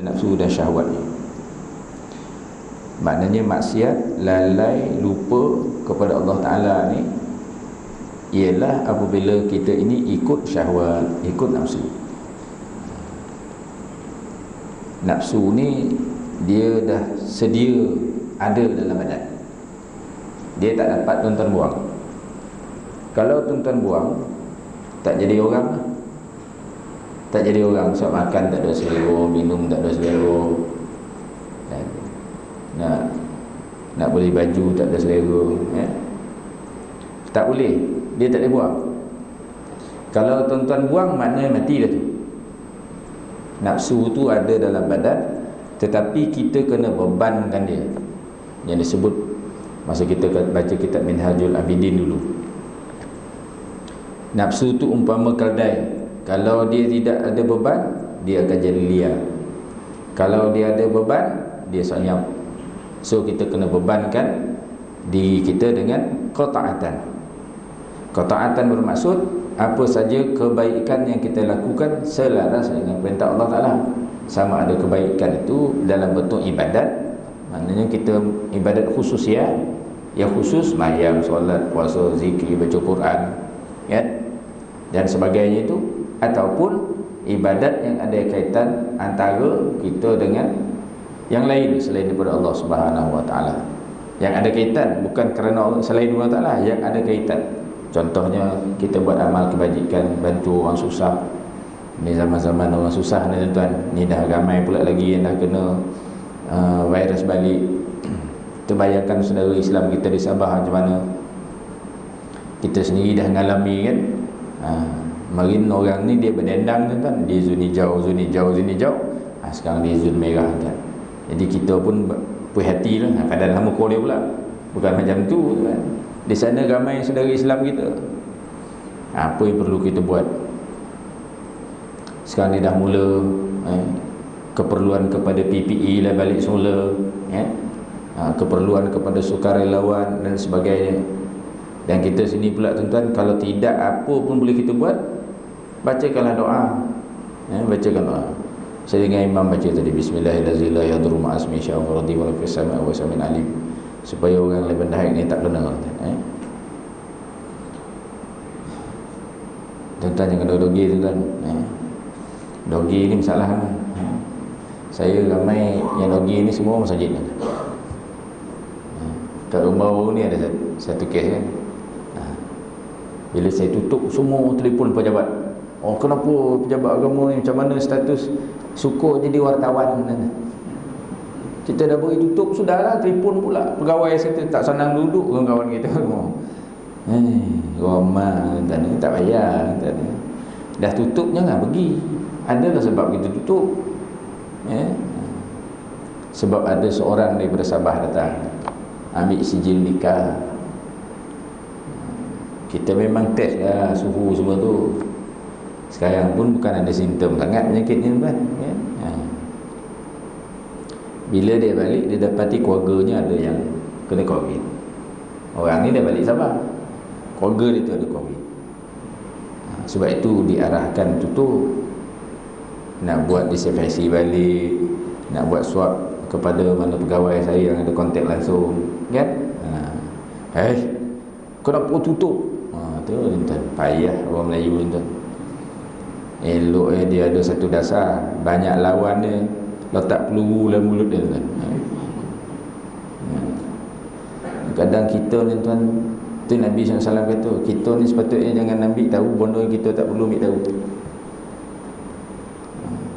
nafsu dan syahwatnya. Maknanya maksiat, lalai, lupa kepada Allah Ta'ala ni ialah apabila kita ini ikut syahwat, ikut nafsu. Nafsu ni dia dah sedia ada dalam badan, dia tak dapat tuan-tuan buang. Kalau tuan-tuan buang, tak jadi orang lah. Tak jadi orang. Sebab makan tak ada selera, minum tak ada selera, nak beli baju tak ada selera, tak boleh. Dia tak boleh buang. Kalau tuan-tuan buang, maknanya mati dah tu. Nafsu tu ada dalam badan, tetapi kita kena bebankan dia. Yang disebut masa kita baca kitab Minhajul Abidin dulu, nafsu tu umpama keldai. Kalau dia tidak ada beban, dia akan jadi liar. Kalau dia ada beban, dia senyap. So kita kena bebankan diri kita dengan qata'atan. Qata'atan bermaksud apa saja kebaikan yang kita lakukan selaras dengan perintah Allah Ta'ala. Sama ada kebaikan itu dalam bentuk ibadat, maknanya kita ibadat khusus ya, yang khusus sembahyang, solat, puasa, zikir, baca Quran, ya, dan sebagainya itu, ataupun ibadat yang ada kaitan antara kita dengan yang lain selain daripada Allah Subhanahu Wa Taala. Yang ada kaitan, bukan kerana selain Allah Taala, yang ada kaitan. Contohnya kita buat amal kebajikan, bantu orang susah. Ni zaman-zaman orang susah ni tuan-tuan. Ni dah ramai pula lagi yang dah kena virus balik. Terbayangkan saudara Islam kita di Sabah macam mana. Kita sendiri dah mengalami kan. Marin orang ni dia berdendang tuan-tuan, dia zon hijau, zon hijau, zon hijau. Sekarang dia zon merah tuan. Jadi kita pun berhati lah. Kadang lama kau dia pula. Bukan macam tu tuan. Di sana ramai saudara Islam kita. Apa yang perlu kita buat? Sekarang ni dah mula keperluan kepada PPE lah balik semula, keperluan kepada sukarelawan dan sebagainya. Dan kita sini pula tuan-tuan, kalau tidak apa pun boleh kita buat, bacakanlah doa, bacakan doa. Saya dengan imam baca tadi, bismillahirrahmanirrahim, la yadurru ma'asmi sya'uradi wa lafis sama'i wa samin alim, supaya orang lebih dahik ni tak kena. Tuan-tuan jangan dogi tuan-tuan. Dogi ni masalah kan? Saya ramai yang dogi ni semua masjid ni. Kat rumah baru ni ada satu kes kan. Bila saya tutup semua telefon pejabat. Oh, kenapa pejabat agama ni, macam mana status? Syukur jadi wartawan. Kita dah beri tutup, sudahlah, telefon pula. Pegawai saya tak senang duduk dengan kawan kita. Roma tak payah. Dah tutup jangan pergi. Adalah sebab kita tutup, sebab ada seorang daripada Sabah datang ambil sijil nikah. Kita memang test lah suhu semua tu. Sekarang pun bukan ada simptom sangat penyakit ni kan. Bila dia balik, dia dapati keluarganya ada yang kena COVID. Orang ni dah balik Sabah, keluarga dia tu ada COVID. Sebab itu diarahkan tutup. Nak buat disinfeksi balik, nak buat swab kepada mana pegawai saya yang ada kontak langsung, kan? Kenapa tutup? Tu tuan, payah orang Melayu tuan. Elok dia ada satu dasar, banyak lawan dia, letak peluru dalam mulut dia tuan. Kadang kita ni tuan, tu Nabi SAW kata, kita ni sepatutnya jangan ambil tahu benda yang kita tak perlu ambil tahu.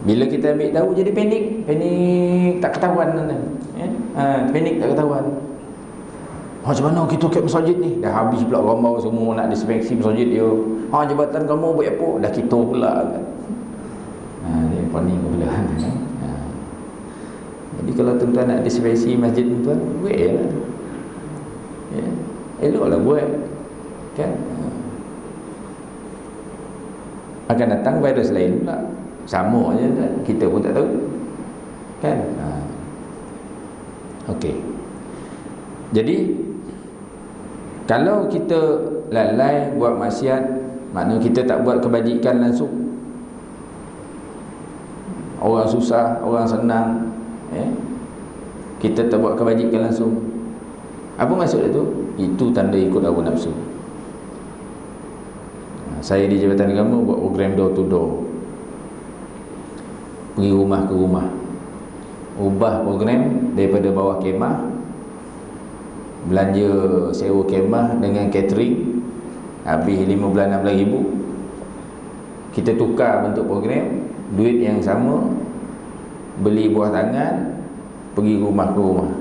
Bila kita ambil tahu jadi panik tak ketahuan tuan. Panik tak ketahuan. Macam mana kita ke masjid ni? Dah habis pula ramai semua nak disinfeksi masjid dia. Jabatan kamu buat apa? Dah kita pula kan. Dia panik pula. Jadi kalau tuan-tuan nak disinfeksi masjid tuan, buatlah. Eloklah buat. Kan? Akan datang virus lain pula. Sama je kan? Kita pun tak tahu kan. Okey. Jadi kalau kita lalai buat maksiat, maknanya kita tak buat kebajikan langsung. orang susah, orang senang, kita tak buat kebajikan langsung. Apa maksud itu? Itu tanda ikut hawa nafsu. Saya di Jabatan Agama buat program door to door, pergi rumah ke rumah, ubah program daripada bawah kemah, belanja sewa kemah dengan catering, habis 15-16 ribu. Kita tukar bentuk program, duit yang sama, beli buah tangan, pergi rumah ke rumah.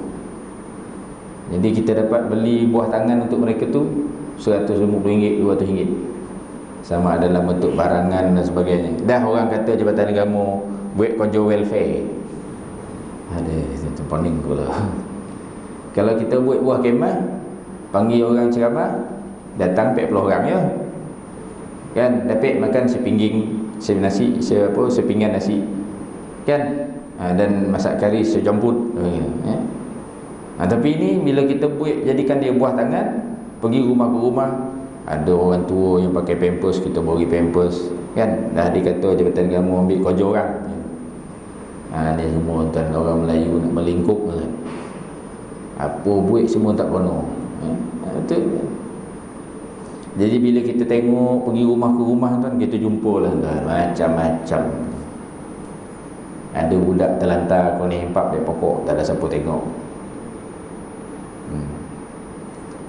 Jadi kita dapat beli buah tangan untuk mereka tu RM150, RM200, sama dalam bentuk barangan dan sebagainya. Dah orang kata Jabatan Agama buat konjo welfare. Ada itu pening pula. Kalau kita buat buah kemah, panggil orang ceramah, datang 40 orang ya. Kan dapat makan sepinggan nasi kan, dan masak kari sejamput. Tapi ini bila kita buat, jadikan dia buah tangan, pergi rumah ke rumah, ada orang tua yang pakai pampers, kita bagi pampers kan. Dah dikata Jabatan Agama ambil kerja orang. Ni semua tuan orang Melayu nak melingkup kan. Apa buat semua tak kono. Betul. Jadi bila kita tengok pergi rumah ke rumah tuan, kita jumpalah tuan macam-macam. Ada budak terlantar kau ni hempap dia pokok, tak ada siapa tengok.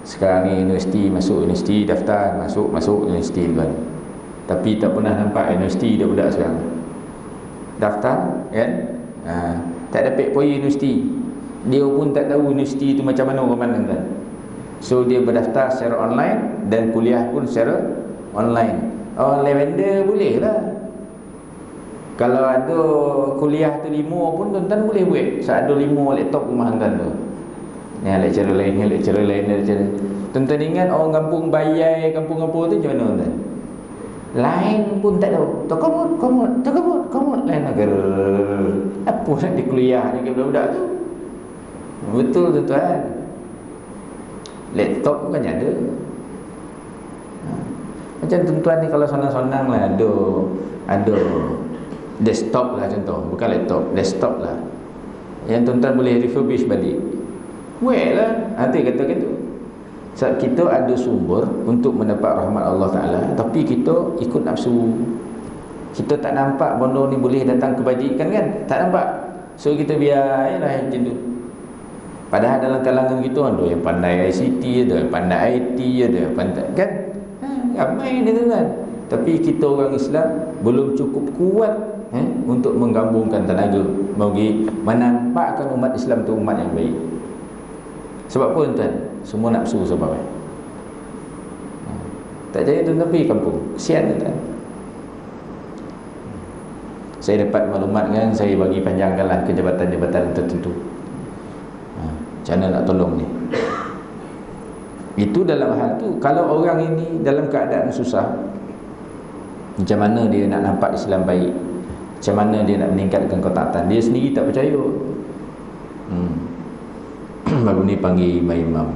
Sekarang ni universiti, masuk universiti, daftar, masuk universiti tuan. Tapi tak pernah nampak universiti dia budak sekarang. Daftar kan? Tak dapat pergi universiti. Dia pun tak tahu universiti tu macam mana orang pandang tuan. So dia berdaftar secara online dan kuliah pun secara online. Lavender boleh lah. Kalau ada kuliah tu 5 pun tuan-tuan boleh buat. Ada 5 laptop rumah tuan tu. Ni lecturer lain, lecturer lain. Tuan-tuan ingat orang kampung Bayai, kampung-kampung tu macam mana tuan? Lain pun tak tahu. Komod lain agar apa nak di kuliah ni ke budak-budak tu. Betul tuan-tuan. Laptop bukan ada. Macam tuan-tuan ni kalau sonang-sonang lah, ada desktop lah contoh, bukan laptop, desktop lah, yang tuan-tuan boleh refurbish balik. Well lah, nanti kata gitu. Sebab kita ada sumber untuk mendapat rahmat Allah Ta'ala, tapi kita ikut nafsu. Kita tak nampak benda ni boleh datang kebajikan kan, tak nampak. So kita biarlah macam tu. Padahal dalam kalangan kita ada yang pandai ICT, ada yang pandai IT, ada yang pandai kan, ramai ni tuan. Tapi kita orang Islam belum cukup kuat untuk menggabungkan tenaga bagi menampakkan umat Islam tu umat yang baik. Sebab apa tuan? Semua nafsu sebab tak jadi tuan pergi kampung. Kesian tuan. Saya dapat maklumat kan, saya bagi panjangkanlah ke jabatan-jabatan tertentu. Macam mana nak tolong ni? Itu dalam hal tu, kalau orang ini dalam keadaan susah, macam mana dia nak nampak Islam baik? Macam mana dia nak meningkatkan ketaatan? Dia sendiri tak percaya. Baru ni panggil imam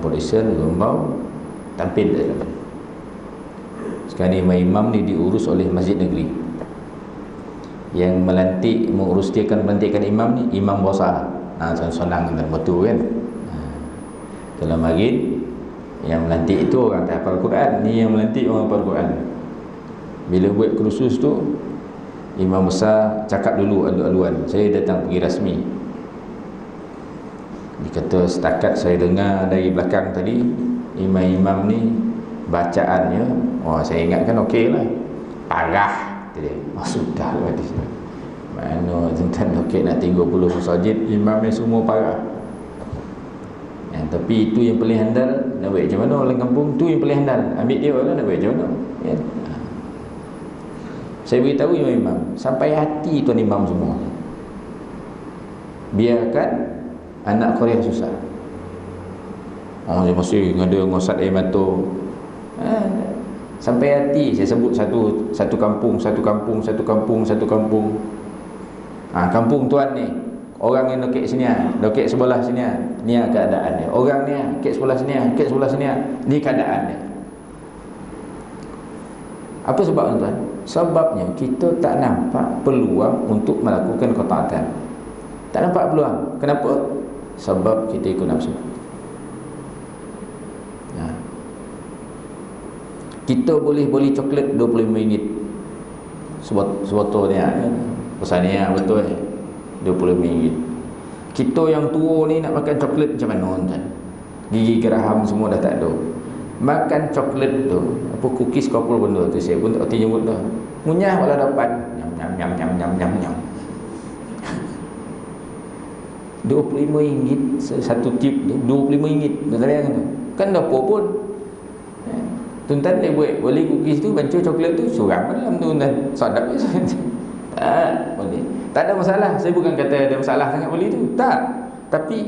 Polisian Gombau tampil dalam. Sekarang ni imam ni diurus oleh Masjid Negeri. Yang melantik, mengurus dia kan melantikkan imam ni Imam Besar. Senang dan betul kan. Kalau maghrib yang melantik itu orang tak hafal Quran, ni yang melantik orang hafal Quran. Bila buat kursus tu, Imam Besar cakap dulu alu-aluan, saya datang pergi rasmi. Dia kata setakat saya dengar dari belakang tadi, imam-imam ni bacaannya, saya ingatkan okey lah, parah. Sudah lah di sini. Mana tuan-tuan okey nak 30 masjid, imamnya semua parah. Tapi itu yang paling handal. Nak buat macam mana orang kampung tu yang paling handal, ambil dia lah, nak buat macam mana ya. Saya beritahu imam, sampai hati tuan imam semua, biarkan anak Korea susah. Dia masih ada ngosat air mata. Sampai hati. Saya sebut satu kampung. Kampung tuan ni, orang yang dokek sini, dokek sebelah sini, ni keadaan dia. Orang ni kek sebelah sini, kek sebelah sini, ni keadaan dia. Apa sebab tuan? Sebabnya kita tak nampak peluang untuk melakukan ketaatan. Tak nampak peluang. Kenapa? Sebab kita ikut nafsu. Kita boleh beli coklat RM25 sebotol ni, pesan ni betul RM25. Kita yang tua ni nak makan coklat macam mana tuan? Gigi geraham semua dah tak ada. Makan coklat tu, apa cookies kau pun benda tu, saya pun tak kerti nyebut dah. Munyah walau dapat nyam RM25 satu tip ni, RM25 dah sayang tu. Kan dah apa pun. Tuan-tuan dia boleh cookies tu, bancuh coklat tu, suram dalam tu tuan. Sadap je. Tak boleh. Tak ada masalah. Saya bukan kata ada masalah sangat beli tu. Tak. Tapi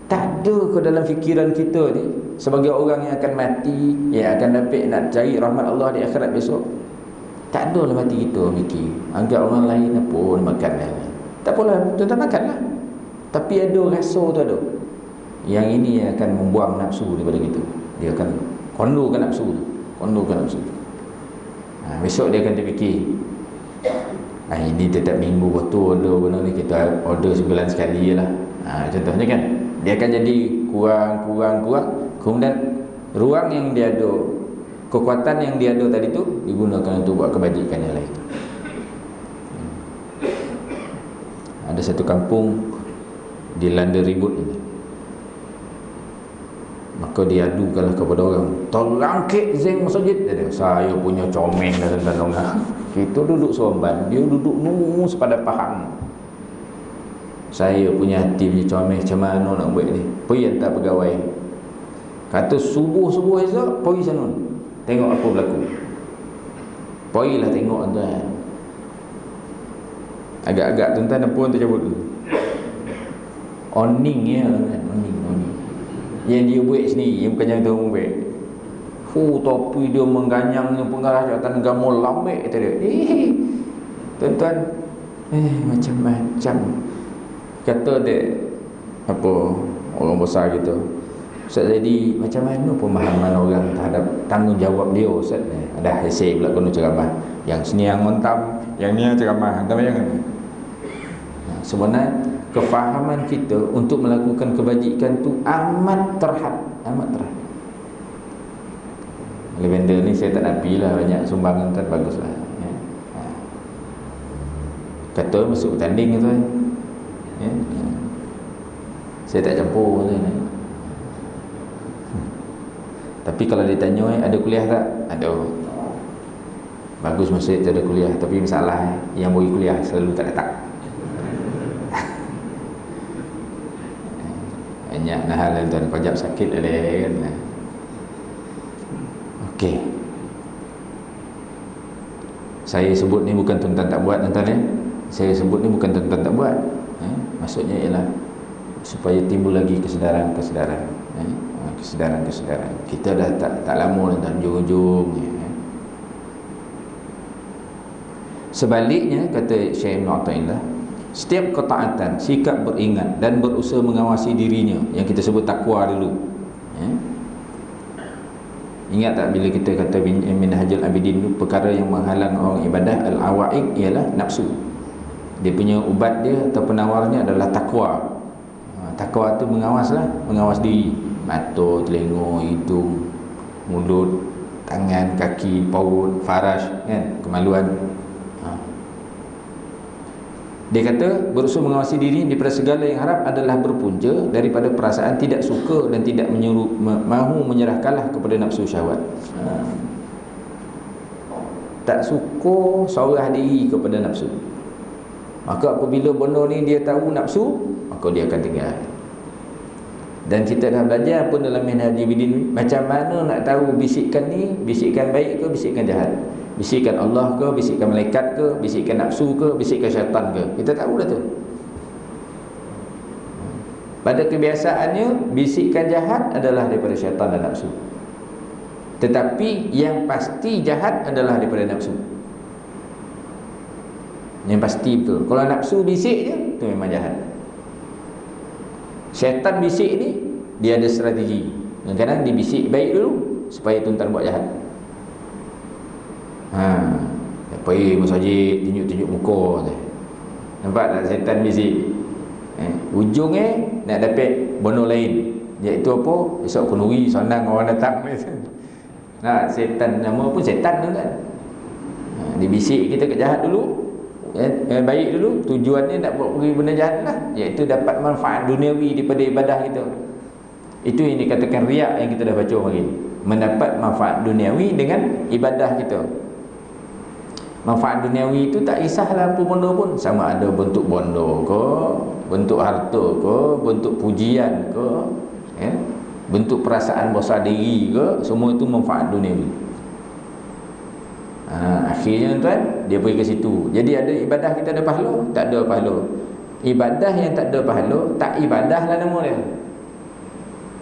tak ada ke dalam fikiran kita ni sebagai orang yang akan mati, yang akan dapat nak cari rahmat Allah di akhirat besok. Tak ada dalam hati kita fikir anggap orang lain apa makan lah. Tak apalah, tuan-tuan makanlah. Tapi ada rasa tu ada. Yang ini akan membuang nafsu daripada kita. Dia akan kondokan nafsu tu. Besok dia akan terfikir, ini tetap minggu betul order benda ni, kita order sebulan sekali je lah. Contohnya kan, dia akan jadi kurang. Kemudian ruang yang dia ada, kekuatan yang dia ada tadi tu digunakan untuk buat kebajikan yang lain. Ada satu kampung dilanda ribut ini. Maka dia adukanlah kepada orang, tolong kek zeng masjid. Saya punya comeng dan tolonglah. Kita duduk sorban, dia duduk nungus pada pahang. Saya punya hati punya comeng, macam mana nak buat ni? Pergi hantar pegawai. Kata subuh esok pergi sana, tengok apa berlaku. Pergilah tengok tuan. Agak-agak tuan-tuan pun tercabut tu. Oning ya, oning. Yang dia buat sendiri, yang bukan yang tu buat. Topi dia mengganyangnya pengarah jawatan gamul lambek kata dia. Tuan-tuan, macam-macam. Kata dia apa orang besar gitu. Ustaz, jadi macam mana pemahaman orang terhadap tanggungjawab dia Ustaz? Ada esei pula kena ceramah. Yang sini yang mentam, yang ni yang ceramah. Entah jangan. Sebenarnya kefahaman kita untuk melakukan kebajikan tu amat terhad. Oleh benda ni saya tak nak pilih banyak sumbangan tu, baguslah. Kata masuk bertanding tu. Saya tak campur tu. Tapi kalau ditanya ada kuliah tak? Ada. Bagus masjid tu ada kuliah, tapi masalah yang bagi kuliah selalu tak datang. Banyak hal yang tuan kojab sakit ada kan. Okey. Saya sebut ni bukan tuan-tuan tak buat tuan-tuan ya. Saya sebut ni bukan tuan-tuan tak buat. Maksudnya ialah supaya timbul lagi kesedaran. Kesedaran. Kita dah tak lama tuan hujung-hujung. Sebaliknya kata Syekh Ibn Athaillah, setiap ketaatan, sikap beringat dan berusaha mengawasi dirinya, yang kita sebut takwa dulu. Ingat tak bila kita kata Minhajul Abidin tu, perkara yang menghalang orang ibadah al-awaiq ialah nafsu. Dia punya ubat dia atau penawarnya adalah takwa. Takwa tu mengawas diri. Mata, telinga, hidung, mulut, tangan, kaki, paut, faraj, kan, kemaluan. Dia kata berusaha mengawasi diri daripada segala yang haram adalah berpunca daripada perasaan tidak suka dan tidak mahu menyerah kalah kepada nafsu syahwat. Tak suka sorah diri kepada nafsu. Maka apabila benda ni dia tahu nafsu, maka dia akan tinggal. Dan kita dah belajar pun dalam Minhajul Abidin, macam mana nak tahu bisikan ni bisikan baik ke bisikan jahat, bisikan Allah ke, bisikan malaikat ke, bisikan nafsu ke, bisikan syaitan ke. Kita tahu dah tu. Pada kebiasaannya bisikan jahat adalah daripada syaitan dan nafsu. Tetapi yang pasti jahat adalah daripada nafsu. Yang pasti betul. Kalau nafsu bisik je, itu memang jahat. Syaitan bisik ni, dia ada strategi. Kadang-kadang dia bisik baik dulu supaya tuan-tuan buat jahat. pergi masjid tunjuk-tunjuk muka je. Nampak tak setan bisik? Ujungnya nak dapat bono lain, iaitu apa? Esok kenduri senang orang datang. Nah, setan nama pun setan tu kan. Dia bisik kita kejahat dulu, baik dulu, tujuannya nak buat pergi benda jahat lah, iaitu dapat manfaat duniawi daripada ibadah kita. Itu yang dikatakan riak yang kita dah baca hari, mendapat manfaat duniawi dengan ibadah kita. Manfaat duniawi itu tak kisahlah apa benda pun, sama ada bentuk bondo ke, bentuk harta ke, bentuk pujian ke, bentuk perasaan besar diri ke, semua itu manfaat duniawi. Akhirnya tuan, dia pergi ke situ. Jadi ada ibadah kita ada pahala? Tak ada pahala. Ibadah yang tak ada pahala, tak ibadah lah nama dia.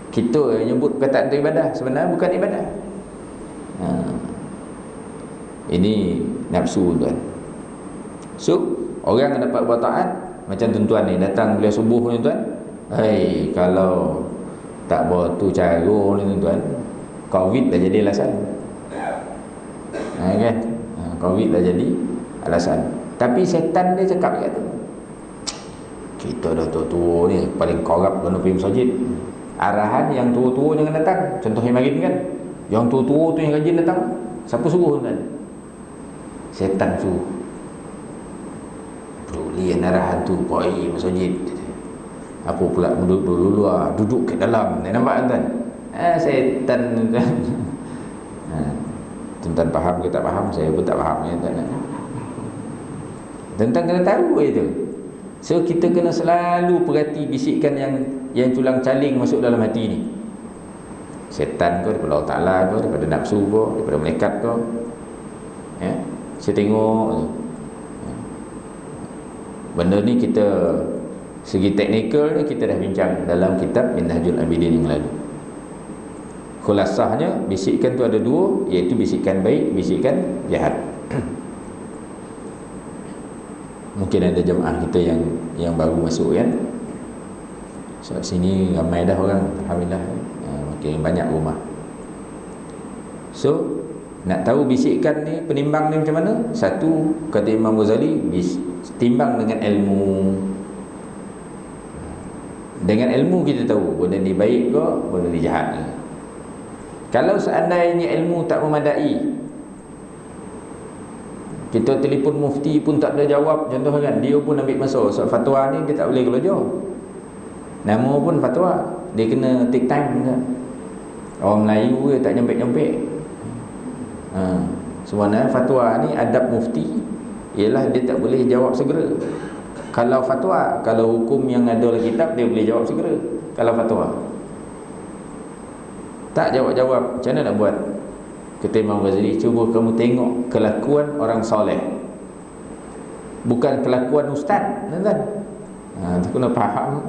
Kita yang nyebut perkataan itu ibadah, sebenarnya bukan ibadah. Ini nafsu tuan. So, orang yang dapat buat taat macam tuan-tuan ni datang bila subuh ni tuan. Kalau tak buat tu cara ni tuan, Covid dah jadi alasan. Kan? Covid dah jadi alasan. Tapi setan dia cakap kat tu, kita dah tua-tua ni paling korap kena pergi masjid. Arahan yang tua-tua jangan datang. Contoh yang marin kan, yang tua-tua tu yang rajin datang. Siapa suruh tuan? Setan suruh. Perlulian arahan tu pergi masjid. Apa pula duduk dulu luar, duduk kat dalam. Nampak tuan? Setan tuan. Tuan-tuan faham ke tak faham? Saya pun tak faham ya tuan. Tuan-tuan kena tahu itu. So kita kena selalu perhati bisikan yang culang caling masuk dalam hati ni. Setan ke daripada Allah Ta'ala ke, daripada nafsu ke, daripada malaikat ke. Saya tengok benda ni kita segi teknikal ni kita dah bincang dalam kitab Minhajul Abidin yang lalu. Khulasahnya bisikan tu ada dua, iaitu bisikan baik, bisikan jahat. Mungkin ada jemaah kita yang baru masuk kan. So sini ramai dah orang, alhamdulillah. Makin banyak rumah. So nak tahu bisikan ni, penimbang ni macam mana? Satu, kata Imam Ghazali, timbang dengan ilmu. Dengan ilmu kita tahu benda ni baik ke, benda ni jahat ke. Kalau seandainya ilmu tak memadai, kita telefon mufti pun tak ada jawab, contoh kan, dia pun ambil masa. So fatwa ni dia tak boleh keluar. Nama pun fatwa, dia kena take time kan? Orang Melayu dia tak nyempek-nyempek. Sebenarnya fatwa ni adab mufti ialah dia tak boleh jawab segera. Kalau fatwa, kalau hukum yang ada dalam kitab dia boleh jawab segera. Kalau fatwa tak jawab-jawab, macam mana nak buat? Kata Imam Ghazali, cuba kamu tengok kelakuan orang soleh, bukan kelakuan ustaz, kan? Tu kena faham.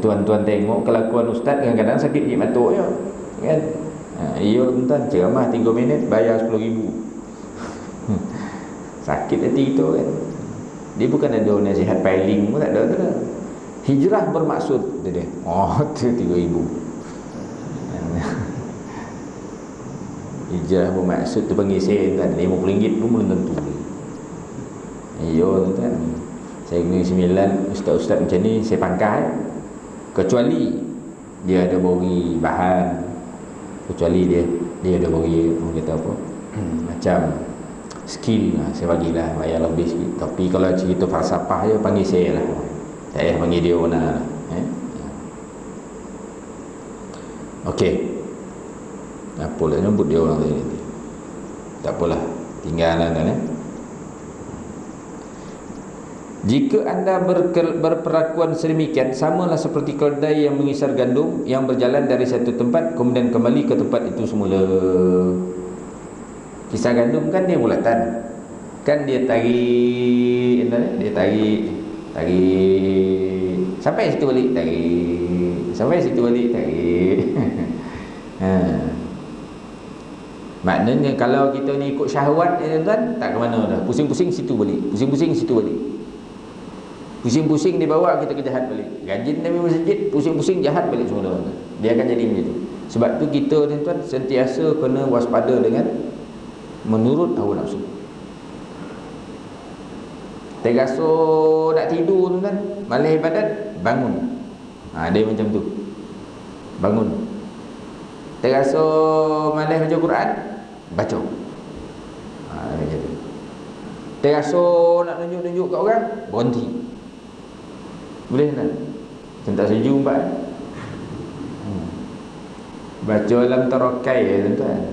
Tuan-tuan tengok kelakuan ustaz, kadang-kadang sakit gigi matuk je, kan? Ya tuan, ceramah 3 minit bayar 10,000. Sakit hati kita kan. Dia bukan ada nasihat piling pun tak ada. Hijrah bermaksud dia. Tu 3,000. Hijrah bermaksud tu panggil sen kan, RM50 pun belum tentu. Ya tuan, saya kena 9 ustaz-ustaz macam ni saya pangkat, kecuali dia ada bagi bahan, kecuali dia ada bagi kata apa macam skill, saya bagilah bayar lebih sikit. Tapi kalau cerita falsafah je panggil saya lah, saya panggil dia mana lah. Okey, apalah nyebut dia orang tadi, tak apalah, tinggallah kan. Jika anda berperakuan sedemikian, samalah seperti keledai yang mengisar gandum, yang berjalan dari satu tempat kemudian kembali ke tempat itu semula. Kisar gandum kan dia bulatan, kan dia tarik sampai situ balik, tarik sampai situ balik, tarik. Maknanya kalau kita ni ikut syahwat tuan, tak ke mana dah, pusing-pusing situ balik, pusing-pusing situ balik, pusing-pusing dibawa kita ke jahat balik. Rajin Nabi masjid, pusing-pusing jahat balik semula. Dia akan jadi macam tu. Sebab tu kita ni tuan sentiasa kena waspada dengan menurut hawa nafsu. Terasa nak tidur tuan, malas ibadat, bangun. Dia macam tu. Bangun. Terasa malas baca Quran, baca. Macam tu. Terasa nak tunjuk-tunjuk kat orang, berhenti. Boleh tak? Macam tak setuju empat. Baca alam tarakai ya tuan-tuan.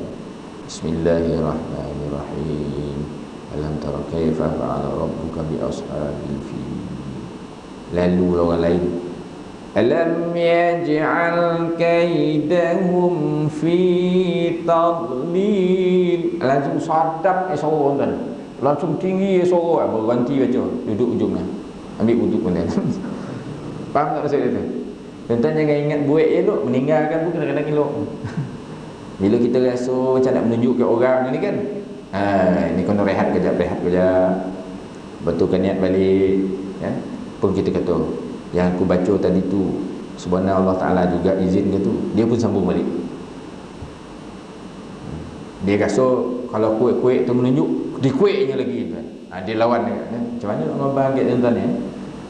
Bismillahirrahmanirrahim. Alam tara kaifa fa'ala rabbuka bi ashabil fil. Lalu orang lain, alam yaj'al kaidahum fi tadlil. Langsung sadap suara tuan. Langsung tinggi suara, berhenti baca, duduk ujungnya. Ambil wuduk pun kan. Faham tak maksud dia tu? Tuan-tuan jangan ingat buat elok, meninggalkan pun kadang-kadang elok. Bila kita rasa macam nak menunjuk ke orang ni kan, ni kena rehat kejap. Betulkan niat balik ya? Pun kita kata yang aku baca tadi tu sebenarnya Allah Ta'ala juga izin ke tu, dia pun sambung balik. Dia rasa kalau kuek-kuek tu menunjuk, dikueknya lagi kan? Dia lawan dia, macam mana nak membahagiat tuan-tuan ya?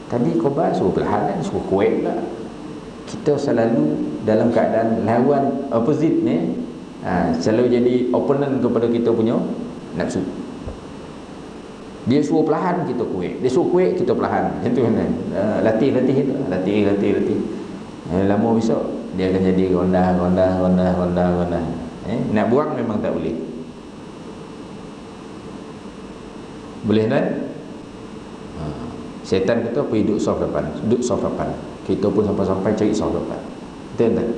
Tadi khabar suruh perlahan, suruh kuek pula. Kita selalu dalam keadaan lawan, opposite ni, selalu jadi opponent kepada kita punya nafsu. Dia suruh perlahan, kita kuek. Dia suruh kuek, kita perlahan. Macam tu kan? Latih itu. Latih. Lama besok dia akan jadi rondah. Nak buang memang tak boleh. Boleh kan? Syaitan kata pergi duduk saf depan. Kita pun sampai-sampai cari saf depan. Betul tak?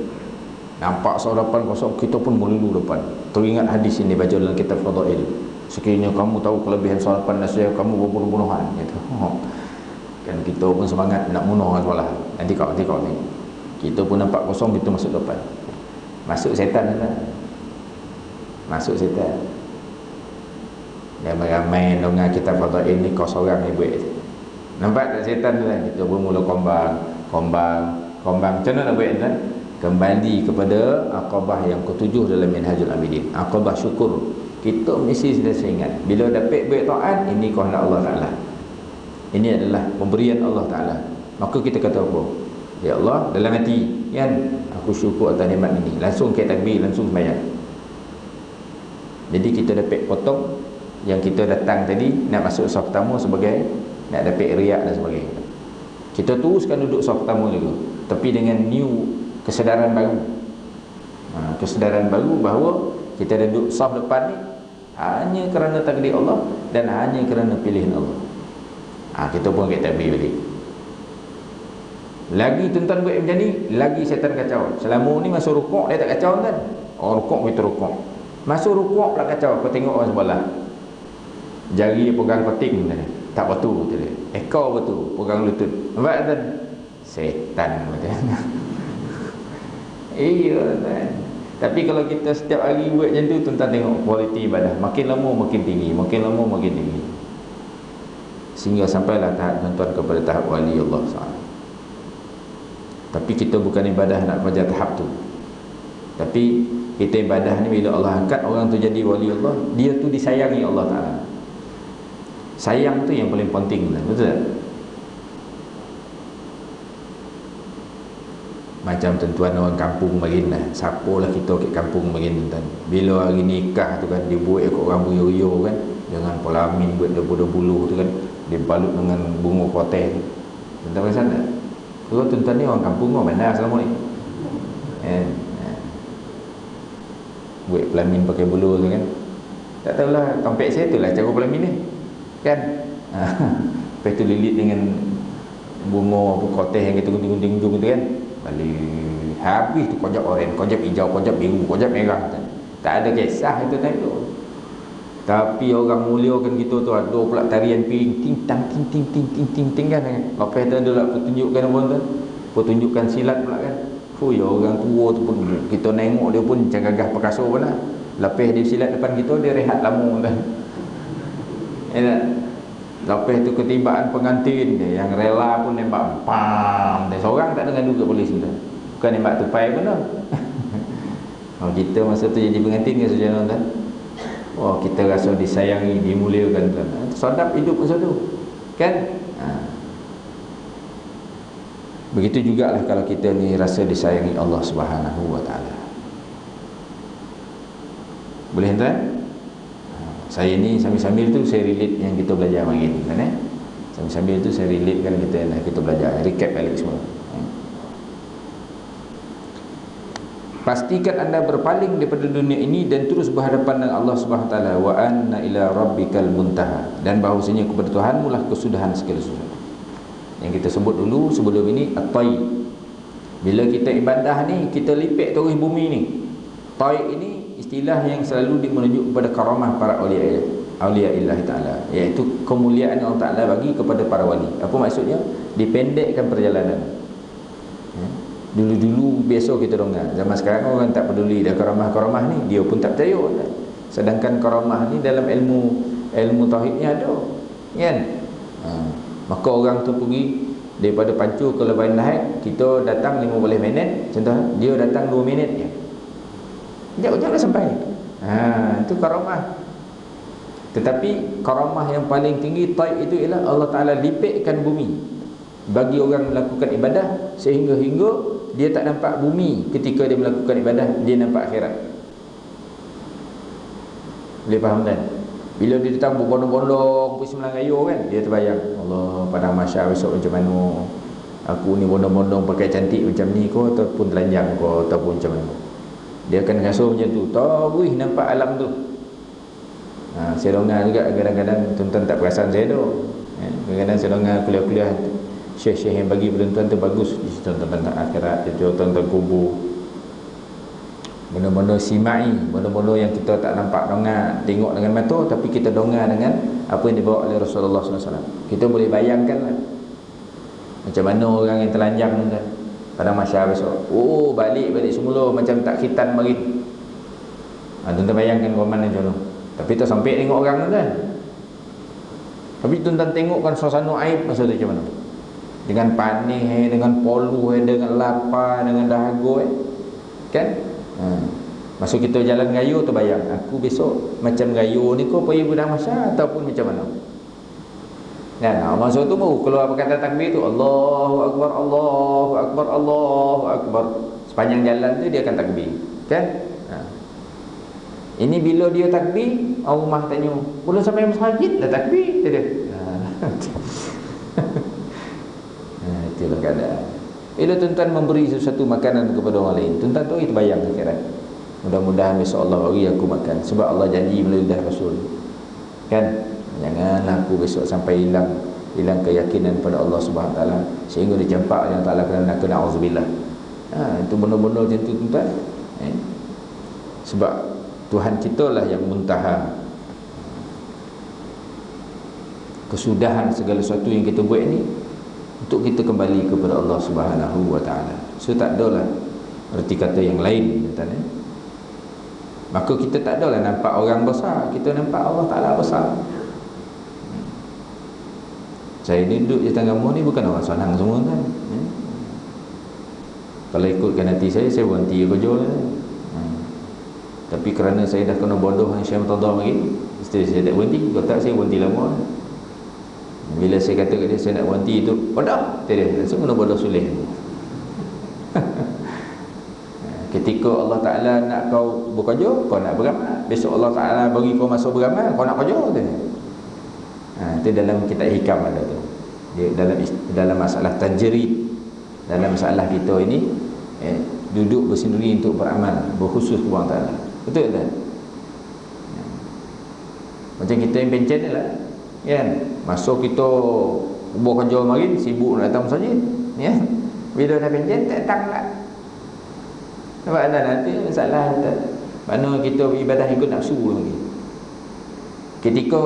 Nampak saf depan kosong, kita pun melulu depan. Teringat hadis ini baca dalam kitab Fadail. Sekiranya kamu tahu kelebihan saf depan nasihat, kamu berbunuh-bunuhan gitu. Kan kita pun semangat nak bunuh orang sekolah. Nanti kau ni. Kita pun nampak kosong, kita masuk depan. Masuk syaitan kan? Masuk syaitan. Dan ramai dengan kitab Fadail ni kau seorang ni buat. Nampak tak syaitan tu kan? Kita bermula kombang. Macam mana nak buat kan? Kembali kepada aqabah yang ketujuh dalam Minhajul Abidin. Aqabah syukur. Kita mesti sentiasa ingat, bila dapat buat taat, ini kehendak Allah Ta'ala. Ini adalah pemberian Allah Ta'ala. Maka kita kata apa? Ya Allah, dalam hati kan, aku syukur atas nikmat ini. Langsung kita takbir, langsung sembahyang. Jadi kita dapat potong yang kita datang tadi, nak masuk saf pertama sebagai nak dapat riak dan sebagainya. Kita teruskan duduk saf pertama juga, tapi dengan new kesedaran baru. Kesedaran baru bahawa kita duduk saf depan ni hanya kerana takdir Allah dan hanya kerana pilihan Allah. Kita pun kita takbir balik. Lagi tuan-tuan buat macam ni, lagi syaitan kacau. Selama ni masuk rukuk dia tak kacau kan? Rukuk kita rukuk. Masuk rukuk pula kacau. Kau tengok orang sebelah, jari dia pegang koting tadi, tak betul tadi. Ekor betul, pegang lutut. Nampak kan? Setan betul. Iya kan. Tapi kalau kita setiap hari buat macam tu, tuan-tuan tengok kualiti ibadah makin lama makin tinggi, sehingga sampailah tahap tuan-tuan kepada tahap wali Allah SWT. Tapi kita bukan ibadah nak pada tahap tu. Tapi kita ibadah ni bila Allah angkat orang tu jadi wali Allah, dia tu disayangi Allah Ta'ala. Sayang tu yang paling penting, betul tak? Macam tuan-tuan orang kampung bagian lah, siapalah kita ke kampung bagian tuan. Bila hari nikah tu kan, dia buat ikut orang buyur-buyur kan, dengan pelamin buat debu-debu tu kan, dia balut dengan bunga kotek tu. Tuan-tuan perasan tak? Kalau tuan-tuan ni orang kampung orang mana selama ni? Buat pelamin pakai bulu tu kan. Tak tahulah, kampek saya tu lah cara pelamin ni kan. Lepas tu lilit dengan bunga apa kotek yang kita gunting-gunting ujung tu kan. Balik habis tu kojak oranye, kojak hijau, kojak biru, kojak merah. Tak ada kisah itu tadi tu. Tapi orang muliakan kita tu ada pula tarian piring ting tang ting kan. Lepas tu ada lah pertunjukan apa tu? Pertunjukan silat pula kan. Ya orang tua tu pun kita nengok dia pun macam gagah perkasa pun lah. Lepas dia silat depan kita, dia rehat lama kan. Lepas tu ketibaan pengantin dia yang rela pun nembak pam. Dan seorang tak dengar juga polis tu. Bukan nembak tupai pun dah. Kita masa tu jadi pengantin ke saja tuan. Oh, kita rasa disayangi, dimuliakan tuan. Sedap hidup masa tu, kan? Begitu jugalah kalau kita ni rasa disayangi Allah Subhanahu wa taala. Boleh tuan? Saya ni sambil-sambil tu saya relate yang kita belajar hari ni, kan eh? Sambil-sambil tu saya relate kan kita belajar, recap balik semua. Pastikan anda berpaling daripada dunia ini dan terus berhadapan dengan Allah Subhanahu wa taala, wa anna ila rabbikal muntaha, dan bahawasanya kepada Tuhanmu lah kesudahan segala sesuatu. Yang kita sebut dulu sebelum ini at-tayyib. Bila kita ibadah ni, kita lipik terus bumi ni. Tayyib ini istilah yang selalu menunjuk kepada karamah para awliya Allah Ta'ala, iaitu kemuliaan Allah Ta'ala bagi kepada para wali. Apa maksudnya? Dipendekkan perjalanan. Dulu-dulu biasa kita dengar, zaman sekarang orang tak peduli dah karamah-karamah ni, dia pun tak percaya. Sedangkan karamah ni dalam ilmu tauhid ni ada, kan? Maka orang tu pergi daripada Pancur ke Lebayan Lahad, kita datang 15 minit contoh, dia datang 2 minit je, jauh-jauh dah sampai. Itu karamah. Tetapi karamah yang paling tinggi taib itu ialah Allah Ta'ala lipikkan bumi bagi orang melakukan ibadah, sehingga dia tak nampak bumi ketika dia melakukan ibadah, dia nampak akhirat. Boleh faham kan? Bila dia datang berbondong-bondong pergi Semenangayu kan, dia terbayang, Allah, padang mahsyar besok macam mana, aku ni bondong-bondong pakai cantik macam ni ko, ataupun telanjang ko, ataupun macam mana. Dia akan rasa macam tu, tahu nampak alam tu. Saya dengar juga kadang-kadang tuan-tuan tak perasan saya tu. Kadang-kadang saya dengar kuliah-kuliah syekh-syekh yang bagi tuan-tuan tu bagus, tuan-tuan tentang akhirat, tuan-tuan kubur, benda-benda simai, benda-benda yang kita tak nampak dengar, tengok dengan mata, tapi kita dengar dengan apa yang dibawa oleh Rasulullah SAW. Kita boleh bayangkan lah macam mana orang yang telanjang kan, pada mahsyar besok, balik semula macam tak khitan bagi. Tuan-tuan bayangkan ke mana macam tu. Tapi tak sampai tengok orang tu kan, tapi tuan-tuan tengokkan suasana aib masa tu macam mana, dengan panih, dengan polu, dengan lapar, dengan dahaga, kan? Masa kita jalan gayu tu bayang, aku besok macam gayu ni kau pergi gudang mahsyar ataupun macam mana. Dan masa tu baru keluar perkataan takbir tu, Allahu Akbar, Allahu Akbar, Allahu Akbar. Sepanjang jalan tu dia akan takbir, kan? Ini bila dia takbir, Umar tanya, belum sampai masjid dah takbir dia. Itulah keadaan. Bila tuan-tuan memberi sesuatu makanan kepada orang lain, tuan-tuan tu itu bayang akhirat. Mudah-mudahan besok Allah bagi aku makan, sebab Allah janji melalui lidah Rasul, kan? Janganlah aku besok sampai hilang keyakinan pada Allah Subhanahu Taala sehingga dicampak yang Taala kena na'udzubillah. Itu benda-benda macam tu tuan-tuan. Sebab Tuhan kita lah yang muntaha, kesudahan segala sesuatu yang kita buat ni, untuk kita kembali kepada Allah Subhanahu wa taala. So tak adalah erti kata yang lain, tuan-tuan. Maka kita tak adalah nampak orang besar, kita nampak Allah Taala besar. Saya ni duduk di tengah-tengah ni bukan orang senang semua kan. Kalau ikutkan hati saya berhenti kerja lah. Tapi kerana saya dah kena bodoh dengan Syekh Murtadah lagi, mesti saya tak berhenti. Kalau tak saya berhenti lama. Bila saya kata kat dia saya nak berhenti itu, bodoh. Dia langsung kena bodoh sulih. Ketika Allah Ta'ala nak kau bekerja, kau nak beramal. Besok Allah Ta'ala bagi kau masa beramal, kau nak kerja tu. Itu dalam kitab hikam ada tu. Dia dalam masalah tajrid, dalam masalah kita ini, duduk bersendiri untuk beramal, berkhusus kepada Allah Ta'ala. Betul tak? Macam kita yang pencen ni lah, kan? Masuk kita buat kerja marin, sibuk nak datang masjid, ya? Bila dah pencen, tak datang lah. Nampak tak? Nanti masalah tak? Mana kita beribadah ikut nafsu lagi. Ketika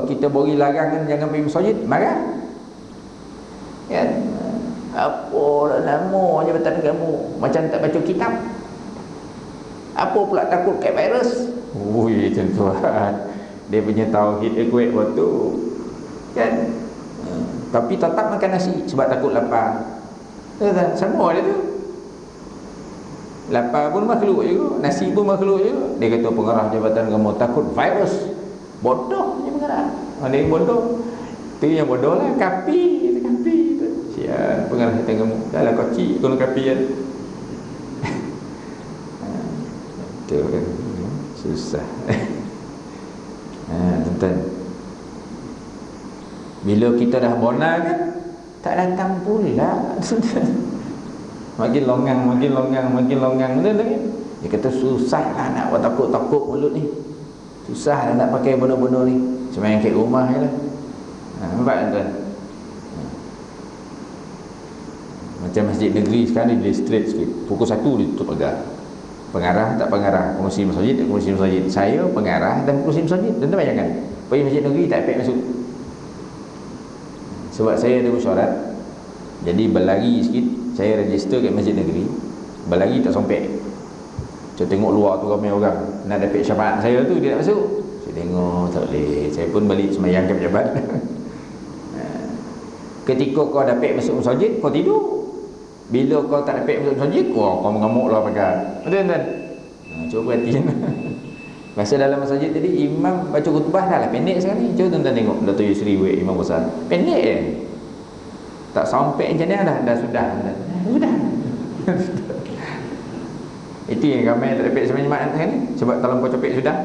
kita beri larangan jangan pergi masjid, marah, kan? Apa nama jabatan kamu macam tak baca kitab? Apa pula takut kat virus? Ui tuan-tuan, dia punya tauhid dia kuat waktu, kan? Tapi tetap makan nasi sebab takut lapar. Sama dia tu. Lapar pun makhluk juga, nasi pun makhluk juga. Dia kata pengarah Jabatan Agama takut virus. Bodoh ni pengarah. Mana yang bodoh? Tu yang bodoh lah, kapi. Siap pengarah Jabatan Agama. Dah lah kocik kono kapi kan. Tu kan. Susah. Tuan-tuan. Bila kita dah bona kan, tak datang pula. Makin longang. Betul kan? Dia kata susah lah nak buat takut mulut ni. Susah lah nak pakai benda-benda ni. Semayang kat rumah je lah. Nampak tuan? Macam masjid negeri sekarang dia straight sikit. Pukul 1 dia tutup pagar. Pengarah tak pengarah, pengurusi masjid tak pengurusi masjid. Saya pengarah dan pengurusi masjid. Tuan-tuan bayangkan, pergi masjid negeri tak dapat masuk. Sebab saya ada mesyuarat, jadi berlari sikit, saya register kat masjid negeri. Berlari tak sompek. Saya tengok luar tu ramai orang nak dapat syafaat saya tu, dia nak masuk. Saya tengok tak boleh. Saya pun balik semayang kat pejabat. Ketika kau dapat masuk masjid, kau tidur. Bila kau tak dapat masuk masjid, kau mengamuk lah pakai. Betul kan? Cuba perhatiin. Masa dalam masjid tadi, imam baca khutbah dah lah pendek sekarang ni. Cuba tuan-tuan tengok Dato' Yusri Wek, imam besar. Pendek je. Tak sampai macam ni dah sudah. Itu yang ramai tak dapat semayang jemaat sekarang ni. Sebab terlampau capek sudah.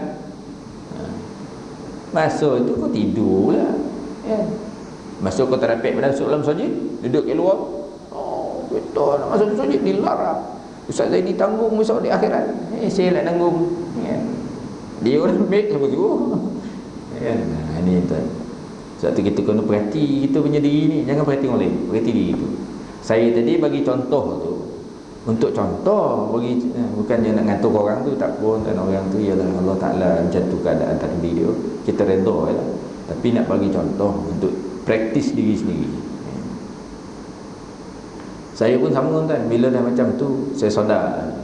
Masuk tu kau tidur lah. Masuk kau tak dapat masuk dalam masjid, duduk kat luar. Betul nak masuk masjid dilarang. Ustaz Zaidi tanggung besok di akhirat. Saya nak tanggung. Dia orang ambil sama tu. Ini tuan. Sebab tu kita kena perhati kita punya diri ni. Jangan perhati orang lain, perhati diri tu. Saya tadi bagi contoh tu. Untuk contoh bagi, bukannya nak ngatur orang tu, tak pun. Dan orang tu ialah Allah Ta'ala macam tu keadaan takdir dia. Kita redha lah. Tapi nak bagi contoh untuk praktis diri sendiri. Saya pun sama tuan, bila dah macam tu saya sedar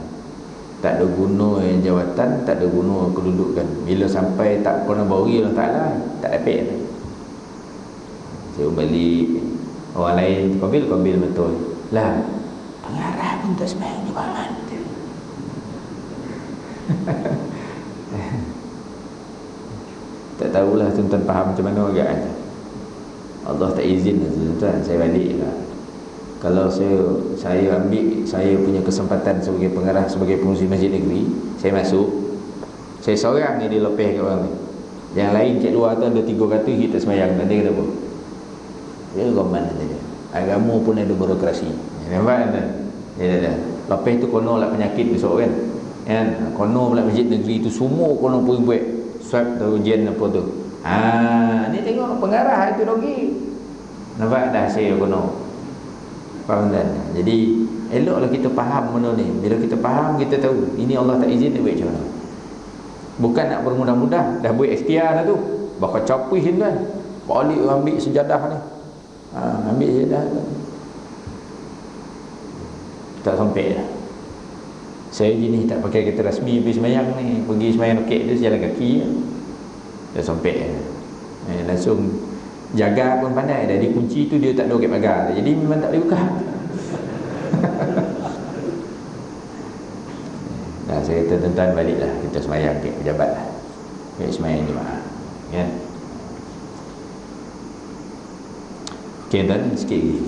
tak ada guna jawatan, tak ada guna kedudukan. Bila sampai tak pernah bagi Allah Ta'ala, tak dapat. Saya balik, orang lain kombil betul lah, pengarah pun tak sembahyang jemaat. Tak tahulah tuan-tuan faham macam mana agak. Allah tak izin tuan-tuan, saya balik lah. Kalau saya ambil saya punya kesempatan sebagai pengarah, sebagai pengurusi masjid negeri, saya masuk, saya seorang ni dia lepeh kat orang ni. Yang lain kat luar tu ada 300 kita sembahyang. Dan dia kata apa? Dia goman saja. Agama pun ada birokrasi. Nampak kan? Ya. Lepeh tu kono lah penyakit besok kan. Kan? Kono pula masjid negeri tu semua kono pun buat swab atau ujian apa tu. Ni tengok pengarah itu dogi. Nampak dah saya kono. Faham tak? Jadi eloklah kita faham benda ni. Bila kita faham, kita tahu ini Allah tak izin, dia buat macam mana. Bukan nak bermudah-mudah, dah buat ikhtiar dah tu. Bakal capis ni kan. Balik ambil sejadah ni. Ambil sejadah tu. Tak sampai dah. Saya jenis tak pakai kereta rasmi pergi semayang ni. Pergi semayang lokek tu sejalan kaki. Tak sampai dah. Langsung jaga pun pandai dah, dia kunci tu dia tak ada kat pagar, jadi memang tak boleh buka. Nah, saya kata tuan-tuan baliklah kita semayang kat pejabat lah, kat semayang jemaah ya. Okey tuan, sikit lagi.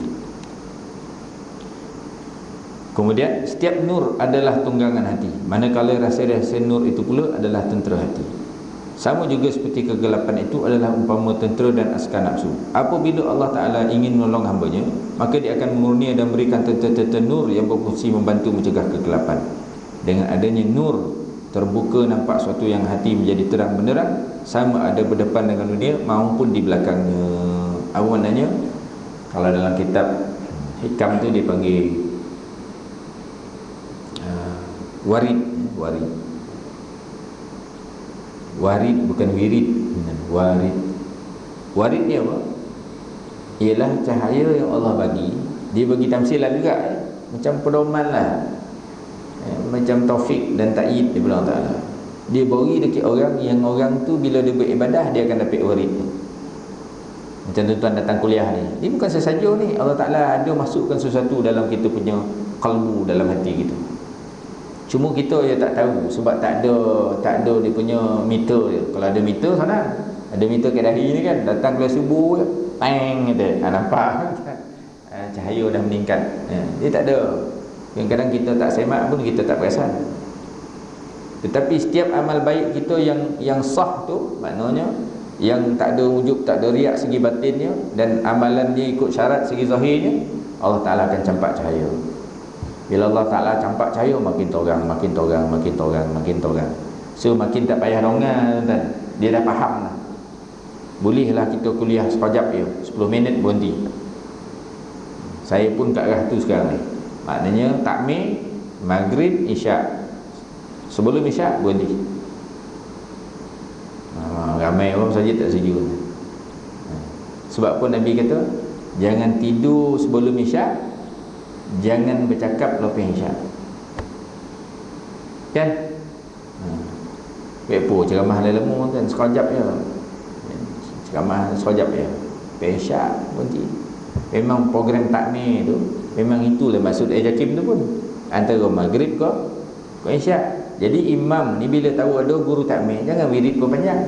Kemudian setiap nur adalah tunggangan hati, manakala rasa-rasa nur itu pula adalah tentera hati. Sama juga seperti kegelapan itu adalah umpama tentera dan askar nafsu. Apabila Allah Ta'ala ingin menolong hambanya, maka dia akan mengurnia dan memberikan tentera-tentera nur yang berfungsi membantu mencegah kegelapan. Dengan adanya nur, terbuka nampak suatu yang hati menjadi terang benderang, sama ada berdepan dengan dunia maupun di belakangnya. Apa maknanya? Kalau dalam kitab hikam tu dia panggil warid. Warid bukan wirid. Warid ni apa? Ialah cahaya yang Allah bagi. Dia bagi tamsilan juga macam pedoman lah, macam taufik dan ta'id daripada Allah Ta'ala. Dia bagi dekat orang yang orang tu bila dia beribadah dia akan dapat warid. Macam tuan-tuan datang kuliah ni, dia bukan sesaja ni, Allah Ta'ala ada masukkan sesuatu dalam kita punya kalbu, dalam hati kita. Cuma kita je tak tahu sebab tak ada dia punya meter dia. Kalau ada meter sana, ada meter kat dahi ni kan, datang kelas subuh je, tang kata, nampak cahaya dah meningkat. Dia tak ada. Kadang-kadang kita tak semak pun kita tak perasan. Tetapi setiap amal baik kita yang sah tu, maknanya yang tak ada wujud, tak ada riak segi batinnya, dan amalan dia ikut syarat segi zahirnya, Allah Ta'ala akan campak cahaya. Bila Allah Ta'ala campak cahaya, makin torang, makin torang, makin torang, makin torang. So makin tak payah rongan, tuan. Dia dah faham lah. Bolehlah kita kuliah sekejap je, 10 minit berhenti. Saya pun kat arah tu sekarang ni. Maknanya takmir, maghrib, isyak. Sebelum isyak berhenti. Ramai orang saja tak setuju. Sebab pun Nabi kata, jangan tidur sebelum isyak, jangan bercakap lepas isyak. Kan? Kepo ceramah lelemu kan, sekejap je. Ceramah sekejap je. Lepas isyak berhenti. Memang program takmir tu, memang itulah maksud Jakim tu pun. Antara maghrib ke isyak. Jadi imam ni bila tahu ada guru takmir, jangan wirid kau panjang.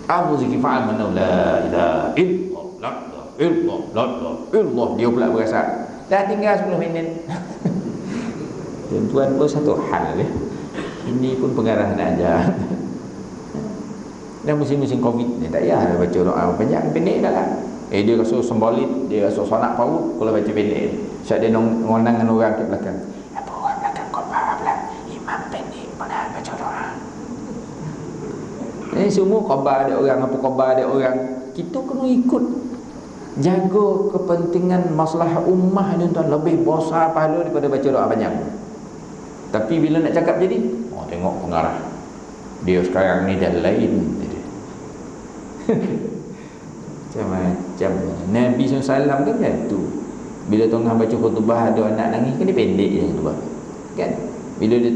Abu zikir fa'al mana la ilaha illallah, la illallah, dia pula berasa dah tinggal 10 minit. Tuan-tuan pun satu hal ya. Ini pun pengarah nak ajar. Dan musim-musim Covid ni tak payah baca doa panjang, pendek dah lah. Dia rasa sembolit, dia rasa sonak paut kalau baca pendek. Sebab dia ngonang dengan orang kat belakang. Apa orang belakang kau faham lah, imam pendek pernah baca doa. Ini semua khabar ada orang, apa khabar ada orang. Kita kena ikut, jaga kepentingan masalah ummah ni tuan, lebih besar pahala daripada baca doa panjang. Tapi bila nak cakap jadi, tengok pengarah dia sekarang ni dah lain. Macam-macam. Nabi SAW kan tu, bila tengah baca khutbah ada anak nangis kan dia pendek je khutbah kan. Bila dia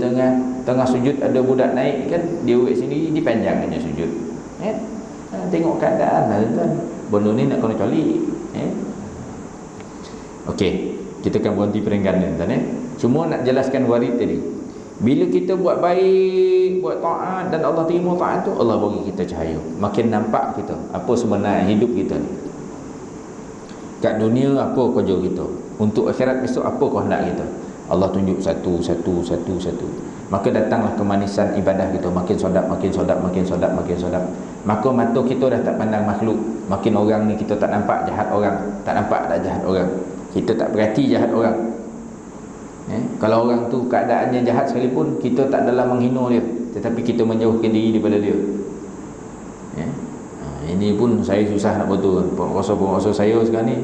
tengah sujud ada budak naik kan, dia urut sendiri, dia panjang hanya sujud kan. Tengok keadaan lah tuan, benda ni nak kena calik Okey, kita akan berhenti peringkat tuan Cuma nak jelaskan warid tadi. Bila kita buat baik, buat taat dan Allah terima taat tu, Allah bagi kita cahaya. Makin nampak kita apa sebenarnya hidup kita ni. Kat dunia apa kerja kita, untuk akhirat besok apa kehendak kita, Allah tunjuk satu. Maka datanglah kemanisan ibadah kita, makin sedap, makin sedap, makin sedap, makin sedap. Maka mata kita dah tak pandang makhluk. Makin orang ni kita tak nampak jahat orang, tak nampak dah jahat orang. Kita tak perhati jahat orang. Kalau orang tu keadaannya jahat sekalipun, kita tak dalam menghina dia, tetapi kita menjauhkan diri daripada dia. Ini pun saya susah nak betul. Penguasa saya sekarang ni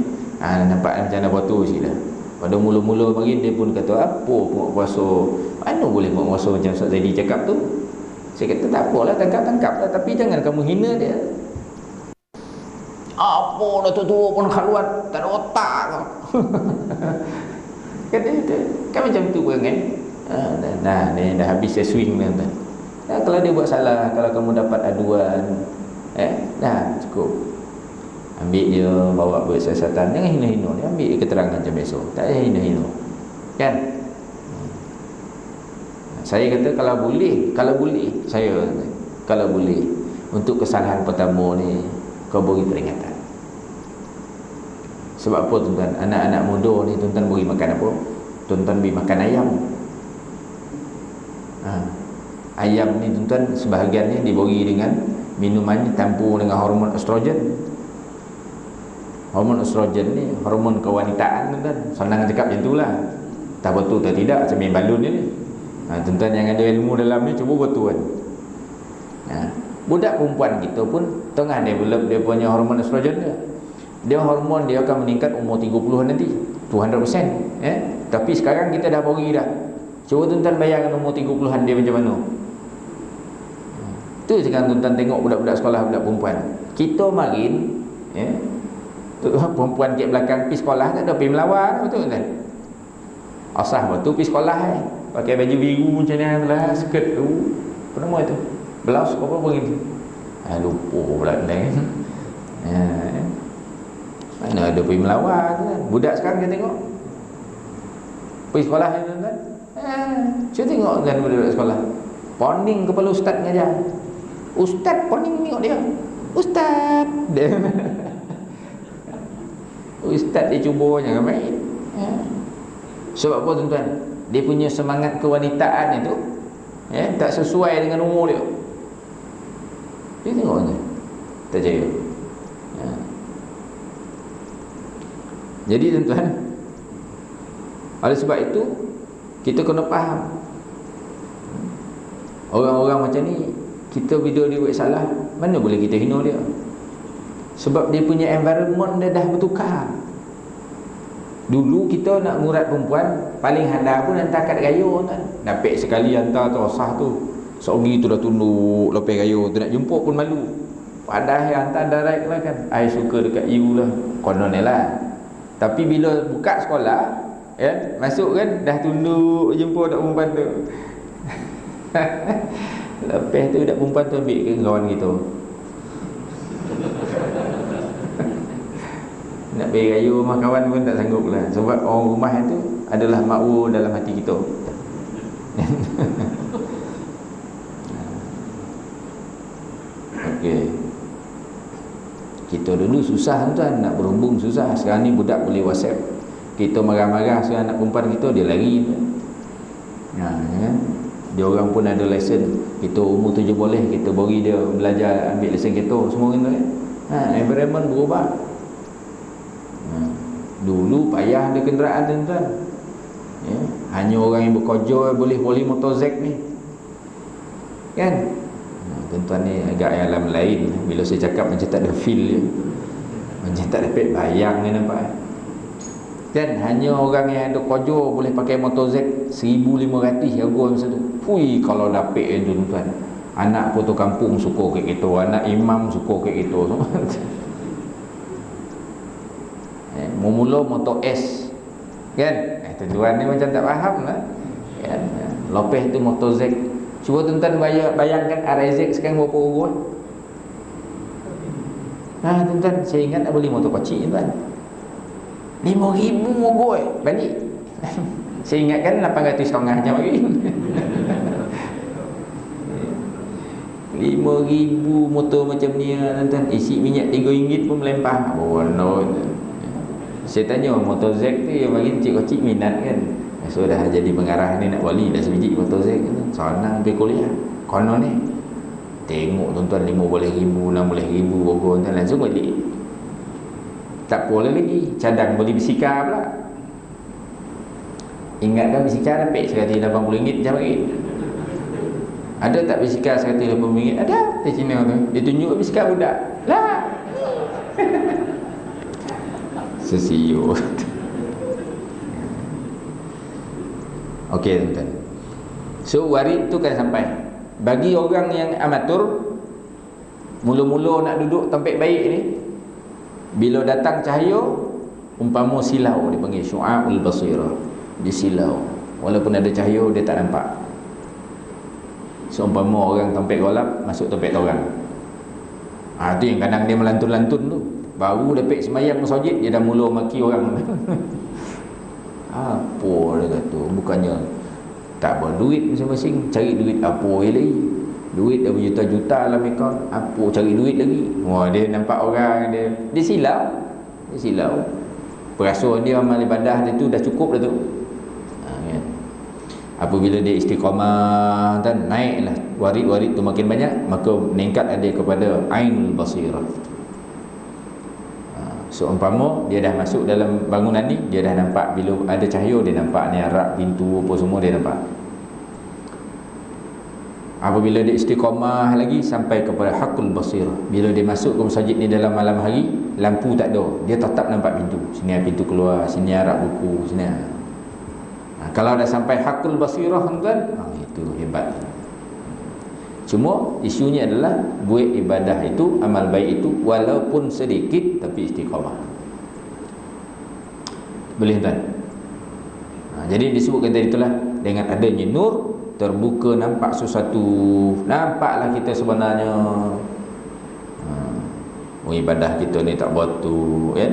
nampak macam mana betul sikit dah. Pada mula-mula mari dia pun kata, apa penguasa, mana boleh penguasa macam Ustaz Zaidi cakap tu. Saya kata tak apalah, tangkap lah, tapi jangan kamu hina dia. Apa dah tua-tua pun khaluat, tak ada otak kau. Kata itu kan macam tu pun kan. Ni dah habis saya swing dah. Kalau dia buat salah, kalau kamu dapat aduan, dah cukup. Ambil je, bawa buat siasatan. Jangan hina-hina dia, ambil keterangan macam biasa. Tak payah hina-hina kan. Saya kata kalau boleh untuk kesalahan pertama ni kau beri peringatan. Sebab apa tuan-tuan? Anak-anak muda ni tuan-tuan beri makan apa? Tuan-tuan beri makan ayam. Ayam ni tuan-tuan sebahagian ni diberi dengan minuman campur dengan hormon estrogen. Hormon estrogen ni hormon kewanitaan tuan-tuan. Senang cakap macam itulah. Tak betul tak tidak, macam main balon ni. Tuan-tuan yang ada ilmu dalam ni cuba betul kan. Budak perempuan kita pun tengah develop dia punya hormon estrogen dia. Dia hormon dia akan meningkat umur 30-an nanti 200%. Tapi sekarang kita dah bagi dah. Cuba tuan-tuan bayangkan umur 30-an dia macam mana. Tu sekarang tuan-tuan tengok budak-budak sekolah, budak perempuan. Kita marin perempuan kat belakang pergi sekolah tak ada pergi melawar, betul kan? Asah betul pergi sekolah pakai baju biru macam ni lah, skirt tu. Apa nama itu? Blouse apa begitu. Lupa pula ni. Mana ada pergi melawar tu kan. Budak sekarang kita tengok pergi sekolah ni tuan-tuan. Cuba tengok kan budak-budak sekolah. Poning kepala ustaz mengajar. Ustaz poning tengok dia. Ustaz dia. Ustaz dia cuba jangan main. Sebab apa tuan-tuan? Dia punya semangat kewanitaan itu tak sesuai dengan umur dia. Dia tengok je. Tak jaya. Jadi tuan-tuan, oleh sebab itu kita kena faham orang-orang macam ni, kita bila dia buat salah, mana boleh kita hina dia. Sebab dia punya environment dia dah bertukar. Dulu kita nak ngurat perempuan, paling handal pun hantar kad raya kan. Dapat sekali hantar tu sah tu. Seorang tu dah tunduk lepas raya tu, nak jemput pun malu. Padahal hantar direct lah kan. I suka dekat you lah. Konon lah. Tapi bila buka sekolah, masuk kan dah tunduk jemput dak perempuan tu. Lepas tu dak perempuan tu ambil ke kawan kita. Nak pergi raya rumah kawan pun tak sanggup lah. Sebab orang rumah itu adalah makwu dalam hati kita. Okey. Kita dulu susah tuan, nak berhubung susah. Sekarang ni budak boleh WhatsApp. Kita marah-marah sekarang anak perempuan kita, dia lari. Dia orang pun ada lesen. Kita umur 7 boleh, kita bagi dia belajar ambil lesen kereta semua kan. Environment berubah. Dulu payah ada kenderaan tuan-tuan. Hanya orang yang bekerja boleh motor Z ni. Kan? Tuan-tuan ni agak alam lain. Bila saya cakap macam tak ada feel dia. Macam tak dapat bayang ni nampak. Kan? Hanya orang yang ada kerja boleh pakai motor Z 1,500 harga masa tu. Fui kalau dapat tuan-tuan. Anak putu kampung suka kat kita, anak imam suka kat kita semua. Mula motor S kan, tuan-tuan ni macam tak faham lah kan? Lepas tu motor Z. Cuba tuan-tuan bayangkan RZ sekarang berapa ringgit. Tuan-tuan, saya ingat nak beli motor kecil tuan, 5,000 ringgit balik. Saya ingatkan 800 setengah je lagi. 5,000 motor macam ni tuan-tuan, isi minyak RM3 pun melempah. No. Saya tanya motor Z tu yang bagi cik-cik minat kan. So dah jadi pengarah ni nak wali dah sebiji motor Z kan. Senang pergi kuliah. Konon ni. Tengok tuan-tuan 15,000, 16,000 tuan langsung balik. Tak boleh lagi. Cadang beli bisikar pula. Ingatkan bisikar dapat RM180 macam lagi. Ada tak bisikar RM180? Ada. Di Cina tu. Dia tunjuk bisikar budak. Lah. Sesiut. Okey tuan-tuan. So warid tu kan sampai. Bagi orang yang amatur, mula-mula nak duduk tempat baik ni, bila datang cahaya, umpama silau, dia panggil syu'aul basirah. Dia silau. Walaupun ada cahaya dia tak nampak. Seumpama orang tempat gelap masuk tempat orang. Tu yang kadang dia melantun-lantun tu. Baru dapat semayang masjid dia dah mula maki orang. Apa dia kata, bukannya tak berduit masing-masing, cari duit apa lagi. Duit dah berjuta-juta dalam akaun, apa cari duit lagi. Wah, dia nampak orang dia silau. Dia silau. Perasaan dia amal ibadah dia tu dah cukup dah tu. Kan? Apabila dia istiqamah dan naiklah warid-warid tu makin banyak, maka meningkat dia kepada ainul basirah. Seumpama dia dah masuk dalam bangunan ni, dia dah nampak bila ada cahaya, dia nampak ni arak pintu apa semua dia nampak. Apabila dia istiqamah lagi sampai kepada hakul basirah, bila dia masuk ke masjid ni dalam malam hari, lampu tak ada, dia tetap nampak pintu. Sini ada pintu keluar, sini arak buku, sini. Kalau dah sampai hakul basirah tuan, itu hebat. Cuma isunya adalah buat ibadah itu, amal baik itu walaupun sedikit tapi istiqamah. Boleh tuan? Jadi disebutkan tadi itulah, dengan adanya nur terbuka nampak sesuatu. Nampaklah kita sebenarnya ibadah kita ni tak batu, ya?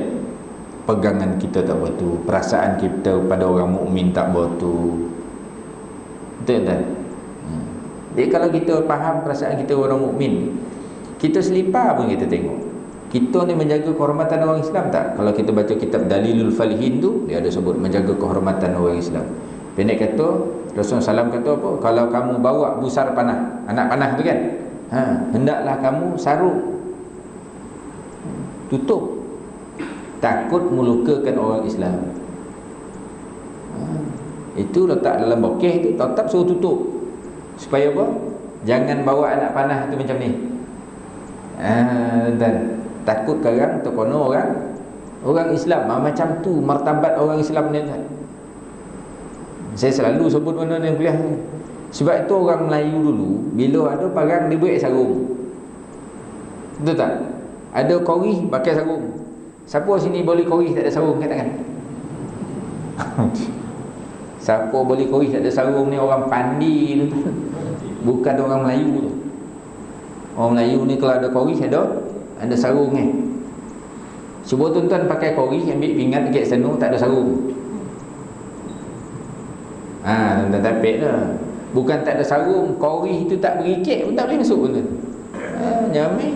Pegangan kita tak batu, perasaan kita pada orang mukmin tak batu. Betul tak? Jadi kalau kita faham perasaan kita orang mukmin, kita selipar pun kita tengok. Kita ni menjaga kehormatan orang Islam tak? Kalau kita baca kitab Dalilul Falihin tu, dia ada sebut menjaga kehormatan orang Islam. Pendek kata, Rasulullah SAW kata apa? Kalau kamu bawa busar panah, anak panah tu kan, hendaklah kamu sarung, tutup, takut melukakan orang Islam. Itu letak dalam bokeh tu, tetap suruh tutup. Supaya apa? Jangan bawa anak panah tu macam ni. Dan takut sekarang terkono orang Islam macam tu martabat orang Islam ni kan. Saya selalu sebut benda ni kuliah ni. Sebab itu orang Melayu dulu bila ada parang dia buat sarung. Betul tak? Ada korih pakai sarung. Siapa sini boleh korih tak ada sarung katakan? Siapa boleh korih tak ada sarung ni orang pandi tu. Bukan orang Melayu tu. Orang Melayu ni kalau ada korih ada sarung ni. Cuba tuan-tuan pakai korih, ambil pingat dekat sana tak ada sarung. Tuan-tuan tapik dah. Bukan tak ada sarung, korih tu tak berikik pun tak boleh masuk pun. Nyamik.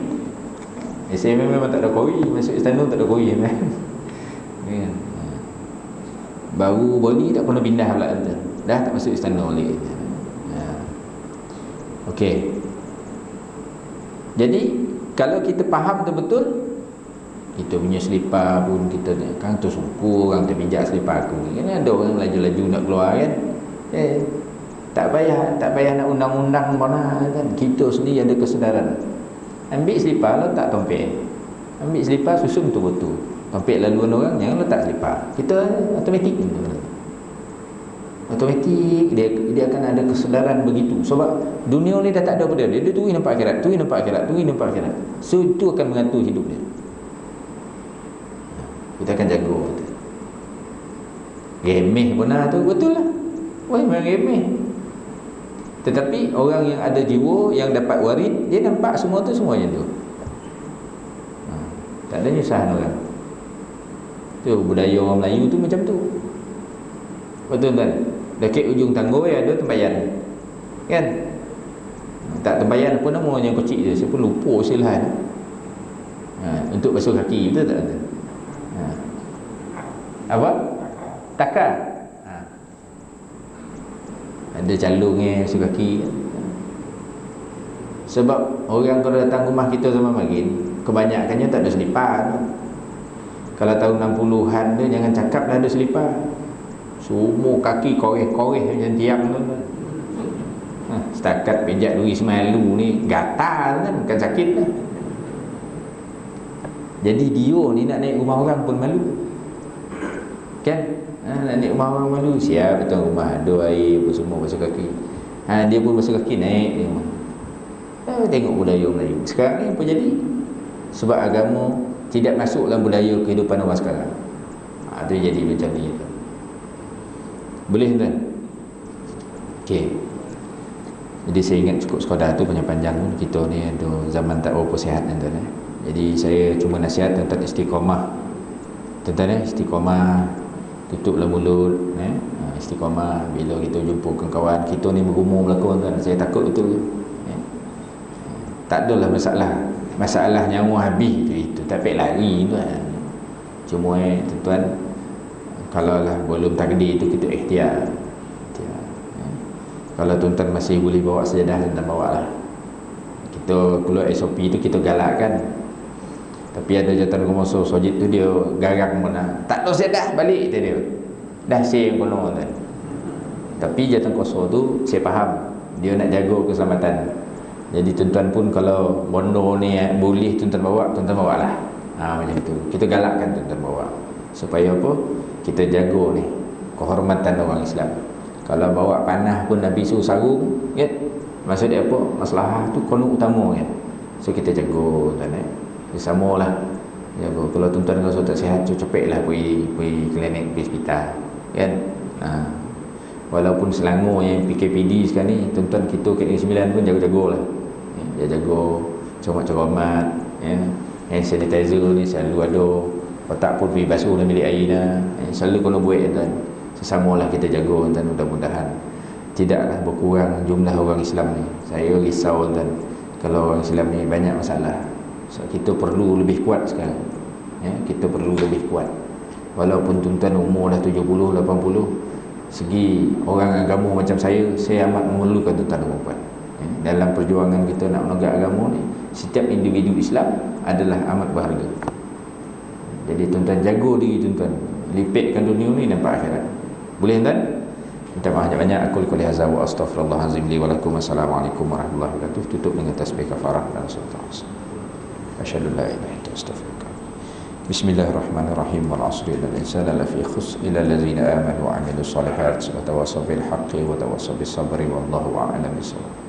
Saya memang tak ada korih, masuk istana tak ada korih kan. Baru boleh tak pernah pindah pula tuan. Dah tak masuk istana boleh. Okey. Jadi kalau kita faham betul, kita punya selipar pun kita kan tersukur, orang terpijak selipar aku. Kan ada orang laju-laju nak keluar kan. Tak payah nak undang-undang mana kan. Kita sendiri ada kesedaran. Ambil selipar letak tompek. Ambil selipar susun betul-betul. Tompek laluan orang jangan letak selipar. Kita automatik dia akan ada kesedaran begitu. Sebab dunia ni dah tak ada pada dia. Dia tui nampak akhirat, tui nampak akhirat. So itu akan mengatur hidup dia. Kita akan jaga. Remeh benar tu betul lah. Wah, memang remeh. Tetapi orang yang ada jiwa, yang dapat warid, dia nampak semua tu semuanya tu. Tak ada nyusahan orang. Tu budaya orang Melayu tu macam tu. Betul kan? Dekat ujung tangga ada tembayan. Kan? Tak tembayan pun nama yang kecil je. Saya pun lupa silahan. Untuk basuh kaki, betul tak? Apa? Takar. Ada calungnya basuh kaki. Sebab orang kalau datang rumah kita zaman magin, kebanyakannya tak ada selipar. Kalau tahun 60-an tu jangan cakap dah ada selipar. Semua kaki koreh-koreh macam tiang tu. Setakat pijak duri semalu ni gatal kan, bukan sakit lah. Jadi dia ni nak naik rumah orang pun malu. Kan? Nak naik rumah orang malu. Siap datang rumah, ada air pun semua basuh kaki. Dia pun basuh kaki naik dia. Tengok budaya Melayu. Sekarang ni apa jadi? Sebab agama tidak masuk dalam budaya kehidupan orang sekarang. Itu jadi macam ni. Boleh kan? Okey. Jadi saya ingat cukup sekadar tu panjang-panjang pun kita ni ada zaman tak berapa sihat tuan-tuan. Jadi saya cuma nasihat tentang istiqamah. Tuan-tuan istiqamah, tutuplah mulut istiqamah bila kita jumpa kawan kita ni bergumul belakang tuan. Saya takut betul. Tak adalah masalah nyawa habis itu tak payah lari tuan. Cuma tuan kalau lah belum takdir itu kita ikhtiar. Kalau tuan-tuan masih boleh bawa sejadah, tuan-tuan bawa lah. Kita keluar SOP itu kita galakkan. Tapi ada jatuh komoso sojit tu dia garang mana. Tak ada sejadah balik dia. Dah saya yang kono tuan. Tapi jatuh komoso tu saya faham dia nak jaga keselamatan. Jadi tuan-tuan pun kalau bondo ni boleh tuan-tuan bawa lah. Macam tu. Kita galakkan tuan-tuan bawa. Supaya apa? Kita jaga ni kehormatan orang Islam. Kalau bawa panah pun Nabi suruh sarung, kan? Maksud dia apa? Masalah tu kono utama kan. So kita jaga tuan samalah. Jaga. Kalau tuan-tuan rasa tak sihat, cepatlah pergi klinik, pergi hospital, kan? Walaupun Selangor yang PKPD sekarang ni, tuan-tuan kita Klinik 9 pun jaga-jagalah. Dia jaga cermat-cermat, ya. Hand sanitizer ni selalu ada. Otak pun pergi basuh dan bilik air dah. Selalu kena buat tuan. Sesamalah kita jaga tuan, mudah-mudahan tidaklah berkurang jumlah orang Islam ni. Saya risau tuan, kalau orang Islam ni banyak masalah. So, kita perlu lebih kuat sekarang. Ya, kita perlu lebih kuat. Walaupun tuan-tuan umur dah 70, 80, segi orang agama macam saya amat memerlukan tuan-tuan umur kuat. Ya, dalam perjuangan kita nak menegak agama ni, setiap individu Islam adalah amat berharga. Jadi tuan-tuan jaga diri tuan-tuan, lipatkan dunia ni nampak akhirat. Boleh tuan? Minta maaf banyak. Aku qul hadza wa astaghfirullahalazim li wa lakum. Assalamualaikum warahmatullahi wabarakatuh. Tutup dengan tasbih kafarah dan salawat. Asyhadu an la ilaha illa anta astaghfiruka. Bismillahirrahmanirrahim. Wal 'asri innal insana lafi khusr illa allazina amanu wa 'amilus solihat wa tawassaw bil haqqi wa tawassaw bis sabri wallahu a'lam bissawab.